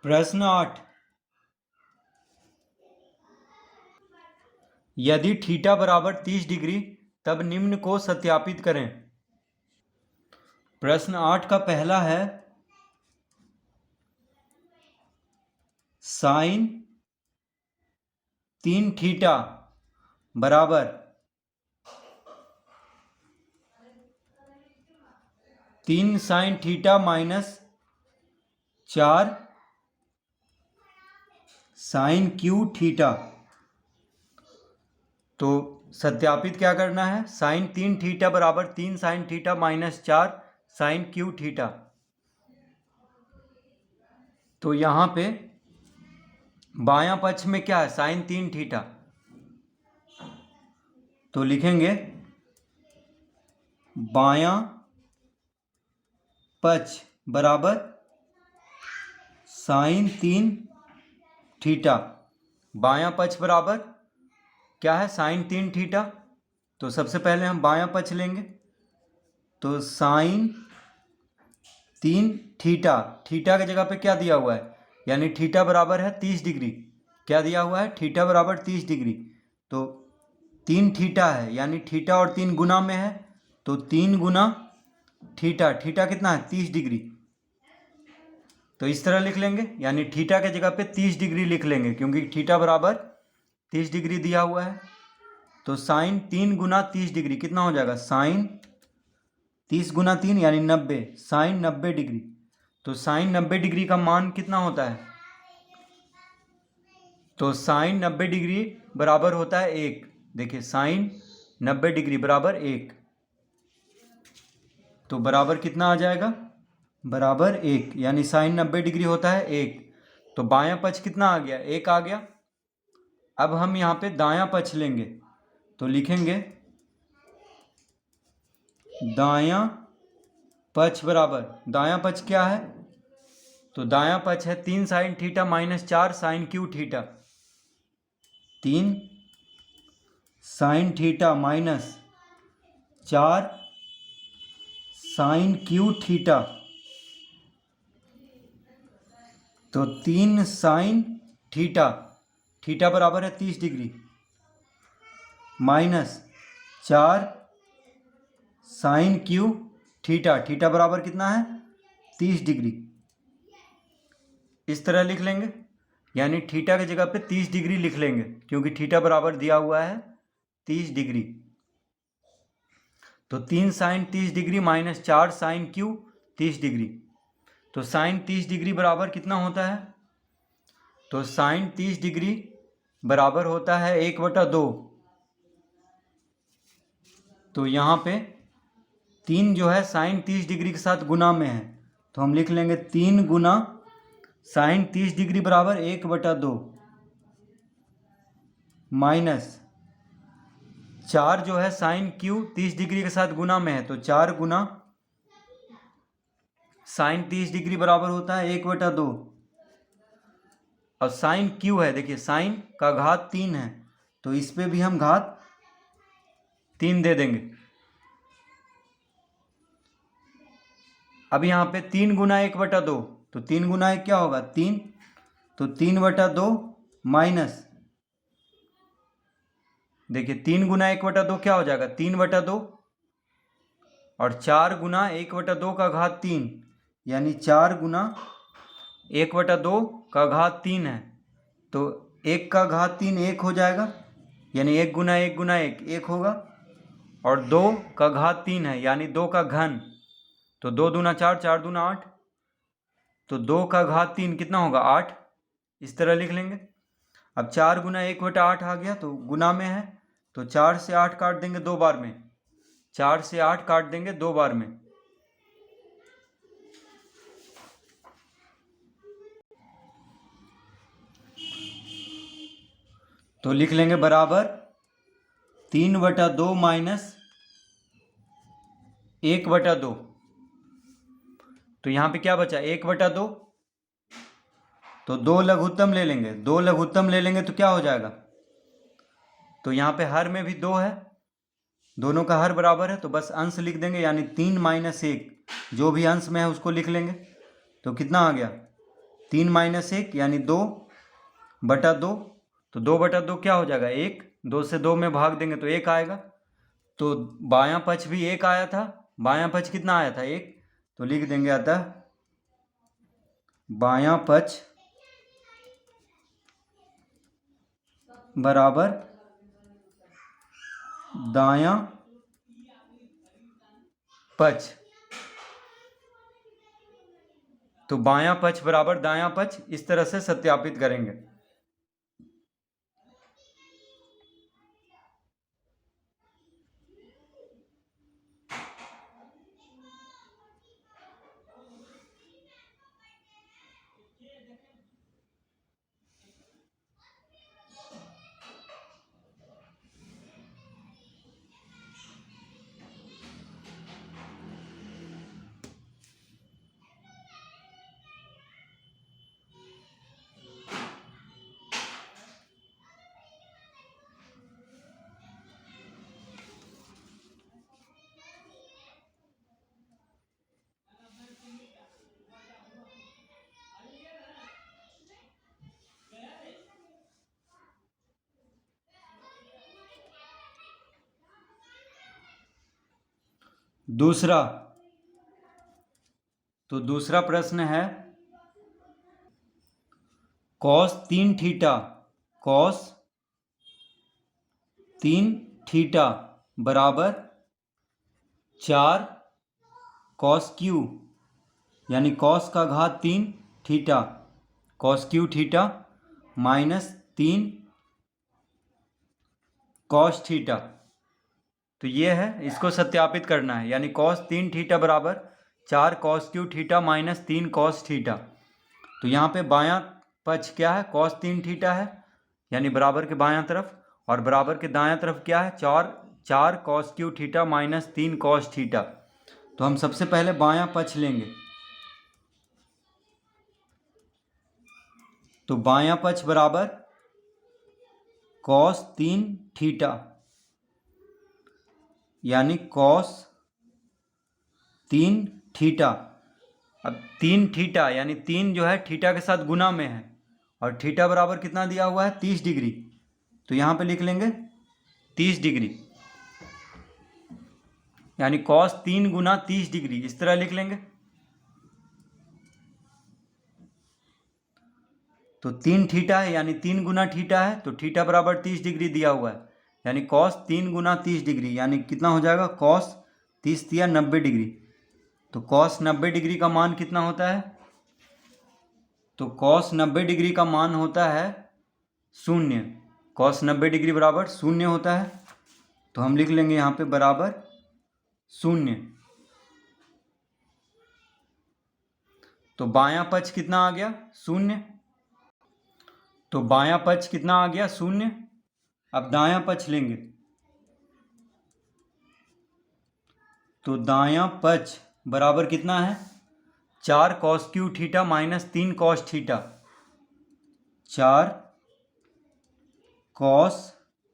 प्रश्न 8। यदि थीटा बराबर 30 डिग्री तब निम्न को सत्यापित करें। प्रश्न 8 का पहला है साइन 3 थीटा बराबर 3 sine theta minus 4 sine cube theta. तो सत्यापित क्या करना है? साइन 3 थीटा बराबर 3 sine theta minus 4 sine cube theta. तो यहाँ पे बायां पक्ष में क्या है? Sine 3 theta. तो लिखेंगे बायां पक्ष बराबर साइन 3 थीटा। बायां पक्ष बराबर क्या है? Sine 3 theta. तो सबसे पहले हम बायां पक्ष लेंगे। तो साइन 3 थीटा, थीटा की जगह पे क्या दिया हुआ है? यानी थीटा बराबर है 30 डिग्री। क्या दिया हुआ है? थीटा बराबर 30 डिग्री। तो 3 थीटा है, यानी थीटा और 3 गुना में है, तो 3 गुना थीटा। थीटा कितना है? 30 डिग्री। तो इस तरह लिख लेंगे, यानी थीटा के जगह पे 30 डिग्री लिख लेंगे, क्योंकि थीटा बराबर 30 डिग्री दिया हुआ है। तो साइन 3 गुना 30 डिग्री कितना हो जाएगा? साइन 30 गुना 3 यानी 90, साइन 90 डिग्री। तो साइन 90 डिग्री का मान कितना होता है? तो साइन 90 डिग्री बराबर होता है 1। देखिए साइन 90 डिग्री बराबर 1। तो बराबर कितना आ जाएगा? बराबर 1, यानी साइन 90 डिग्री होता है 1। तो बायां पक्ष कितना आ गया? 1 आ गया। अब हम यहाँ पे दायां पक्ष लेंगे। तो लिखेंगे दायां पक्ष बराबर, दायां पक्ष क्या है? तो दायां पक्ष है 3 sine theta minus 4 sine cube theta. 3 sine theta minus 4 sine cube theta. तो 3 साइन थीटा, थीटा बराबर है 30 degree, minus 4 sine cube theta. Theta बराबर कितना है? 30 डिग्री। इस तरह लिख लेंगे, यानी थीटा की जगह पे 30 डिग्री लिख लेंगे, क्योंकि थीटा बराबर दिया हुआ है 30 डिग्री। तो 3 sine 30 degree minus 4 sine cube 30 degree. तो साइन 30 डिग्री बराबर कितना होता है? तो साइन 30 डिग्री बराबर होता है 1/2। तो यहाँ पे 3 जो है साइन 30 डिग्री के साथ गुना में है, तो हम लिख लेंगे 3 गुना साइन 30 डिग्री बराबर 1/2 माइनस 4 जो है साइन क्यू 30 डिग्री के साथ गुना में है, तो 4 गुना साइन 30 डिग्री बराबर होता है 1/2। और साइन क्यू है, देखिए साइन का घात 3 है, तो इस पे भी हम घात 3 दे देंगे। अब यहाँ पे 3 गुना 1/2, तो 3 गुना 1 क्या होगा? 3। तो 3/2 माइनस, देखिए 3 गुना 1/2 क्या हो जाएगा? 3/2। और 4 गुना 1/2 का घात 3, यानी 4 गुना 1/2 का घात 3 है, तो 1 का घात 3 1 हो जाएगा, यानी 1 गुना 1 गुना 1 1 होगा। और 2 का घात 3 है, यानी 2 का घन, तो 2 दूना 4 4 दूना 8, तो 2 का घात 3 कितना होगा? 8। इस तरह लिख लेंगे। अब 4 गुना 1/8 आ गया, तो गुना में है, तो 4 से 8 काट देंगे 2 बार में, 4 से 8 काट देंगे 2 बार में। तो लिख लेंगे बराबर 3/2 माइनस 1/2। तो यहाँ पे क्या बचा? 1/2। तो 2 लघुत्तम ले लेंगे, 2 लघुत्तम ले लेंगे तो क्या हो जाएगा? तो यहाँ पे हर में भी 2 है, दोनों का हर बराबर है, तो बस अंश लिख देंगे, यानी 3 - 1 जो भी अंश में है उसको लिख लेंगे। तो कितना आ गया? 3 - 1 यानी 2/2। तो 2/2 क्या हो जाएगा? 1। 2 से 2 में भाग देंगे तो 1 आएगा। तो बायां पक्ष भी 1 आया था, बायां पक्ष कितना आया था? 1। तो लिख देंगे अतः बायां पक्ष बराबर दायां पक्ष। तो बायां पक्ष बराबर दायां पक्ष, इस तरह से सत्यापित करेंगे। दूसरा, तो दूसरा प्रश्न है cos 3 थीटा, cos 3 थीटा बराबर 4 cos क्यू, यानी cos का घात 3 theta, cos Q theta -3 cos theta. तो ये है, इसको सत्यापित करना है। यानी cos 3 थीटा बराबर 4 cos Q theta -3 cos theta. तो यहाँ पे बायां पक्ष क्या है? cos 3 थीटा है, यानी बराबर के बायां तरफ, और बराबर के दायां तरफ क्या है? 4 cos Q theta -3 cos theta. तो हम सबसे पहले बायां पक्ष लेंगे। तो बायां पक्ष बराबर cos 3 थीटा, यानी cos 3 थीटा। अब 3 थीटा यानी 3 जो है थीटा के साथ गुना में है, और थीटा बराबर कितना दिया हुआ है? 30 डिग्री। तो यहाँ पे लिख लेंगे 30 डिग्री, यानी cos 3 गुना 30 डिग्री, इस तरह लिख लेंगे। तो 3 थीटा है, यानी 3 गुना थीटा है, तो थीटा बराबर 30 डिग्री दिया हुआ है, यानी cos 3 गुना 30 डिग्री, यानी कितना हो जाएगा? cos 30 या 90 डिग्री। तो cos 90 डिग्री का मान कितना होता है? तो cos 90 डिग्री का मान होता है 0। cos 90 डिग्री बराबर 0 होता है। तो हम लिख लेंगे यहाँ पे बराबर 0। तो बायां पक्ष कितना आ गया? 0। तो बायां पक्ष कितना आ गया? 0। अब दायां पक्ष लेंगे। तो दायां पक्ष बराबर कितना है? 4 cos Q theta -3 cos theta. 4 cos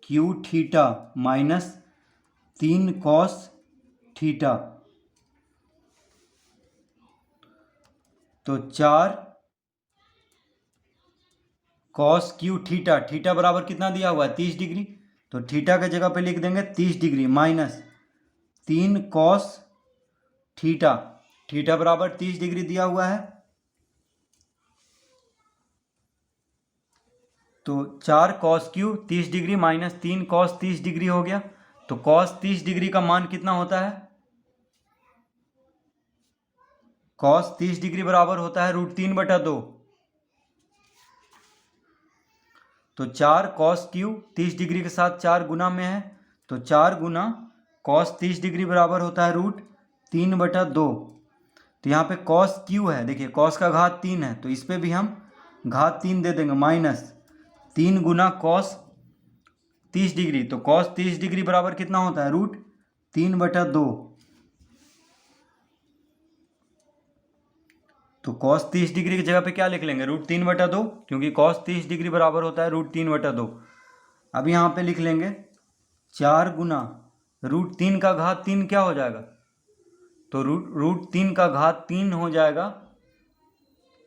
Q theta -3 cos theta. तो 4 cos क्यू थीटा, थीटा बराबर कितना दिया हुआ है? 30 डिग्री। तो थीटा के जगह पे लिख देंगे 30 डिग्री -3 cos थीटा। थीटा बराबर 30 डिग्री दिया हुआ है। तो 4 cos Q 30 degree -3 cos 30 degree हो गया। तो cos 30 डिग्री का मान कितना होता है? cos 30 डिग्री बराबर होता है √3/2। तो 4 cos क्यू 30 डिग्री के साथ 4 गुना में है, तो 4 गुना cos 30 डिग्री बराबर होता है √3/2। तो यहाँ पे cos क्यू है, देखिए cos का घात 3 है, तो इस पर भी हम घात 3 दे देंगे, -3 गुना cos 30 डिग्री। तो cos 30 डिग्री बराबर कितना होता है? √3/2। तो cos 30 डिग्री की जगह पे क्या लिख लेंगे? √3/2, क्योंकि cos 30 डिग्री बराबर होता है √3/2। अब यहाँ पे लिख लेंगे 4 गुना √3 का घात 3 क्या हो जाएगा? तो √3 का घात 3 हो जाएगा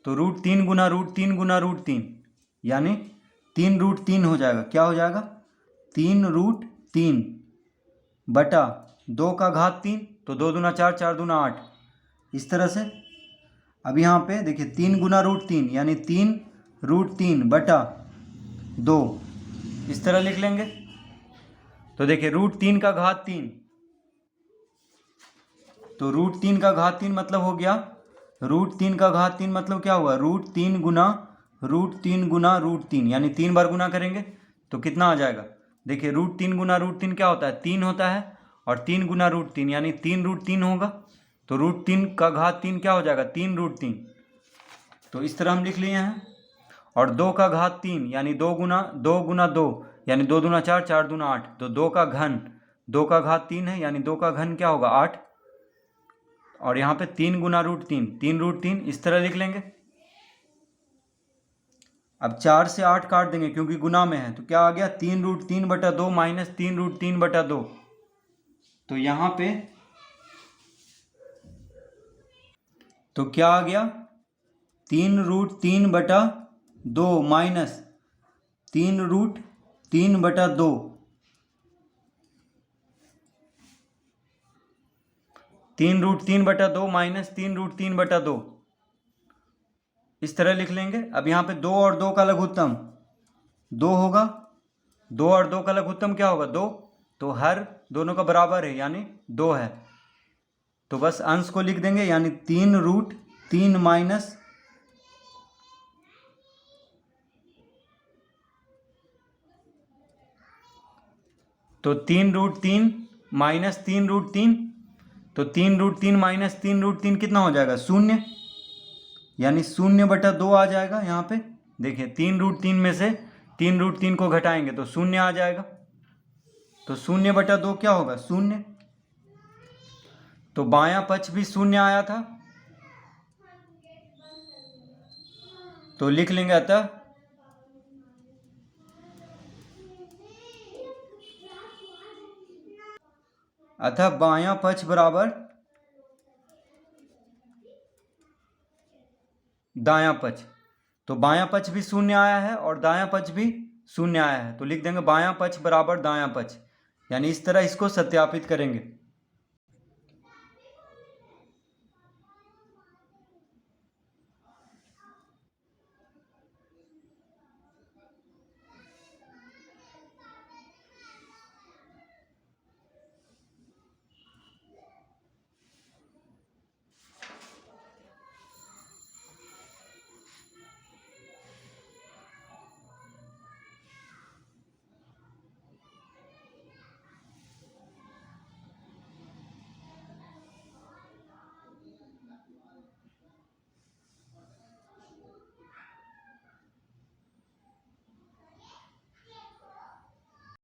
तो √3 गुना √3 गुना √3 यानी 3√3 हो जाएगा। क्या हो जाएगा? 3√3 बटा 2 का घात 3, तो 2 दूना 4, 4 दूना 8, इस तरह से। अब यहाँ पे देखिए 3 गुना √3 यानी 3√3 बटा 2, इस तरह लिख लेंगे। तो देखिए √3 का घात 3, तो √3 का घात 3 मतलब हो गया, √3 का घात 3 मतलब क्या हुआ? √3 गुना √3 गुना √3 यानी 3 बार गुना करेंगे तो कितना आ जाएगा? देखिए √3 गुना √3 क्या होता है? 3 होता है, और 3 गुना √3 यानी 3√3 होगा। तो √3 का घात 3 क्या हो जाएगा? 3√3। तो इस तरह हम लिख लिए हैं। और 2 का घात 3 यानी 2 गुना 2 यानी 2 दूना 4, 4 दूना 8, तो 2 का घन, 2 का घात 3 है यानी 2 का घन क्या होगा? 8। और यहाँ पे 3 गुना √3, 3√3, इस तरह लिख लेंगे। अब 4 से 8 काट देंगे क्योंकि गुना में है, तो क्या आ गया? 3√3 बटा 2 माइनस 3√3 बटा 2। तो यहाँ पे तो क्या आ गया? 3√3 बटा 2 माइनस 3√3 बटा 2। 3√3 बटा 2 माइनस 3√3 बटा 2, इस तरह लिख लेंगे। अब यहाँ पे 2 और 2 का लघुत्तम 2 होगा, 2 और 2 का लघुत्तम क्या होगा? 2। तो हर दोनों का बराबर है यानी 2 है, तो बस अंश को लिख देंगे यानी 3√3 माइनस 3√3 माइनस 3√3, तो 3√3 माइनस 3√3 कितना हो जाएगा? 0, यानी 0 बटा 2 आ जाएगा। यहाँ पे देखिए 3√3 में से 3√3 को घटाएंगे तो 0 आ जाएगा, तो 0 बटा 2 क्या होगा? 0। तो बायां पक्ष भी 0 आया था, तो लिख लेंगे अतः बायां पक्ष बराबर दायां पक्ष। तो बायां पक्ष भी 0 आया है और दायां पक्ष भी 0 आया है, तो लिख देंगे बायां पक्ष बराबर दायां पक्ष, यानी इस तरह इसको सत्यापित करेंगे।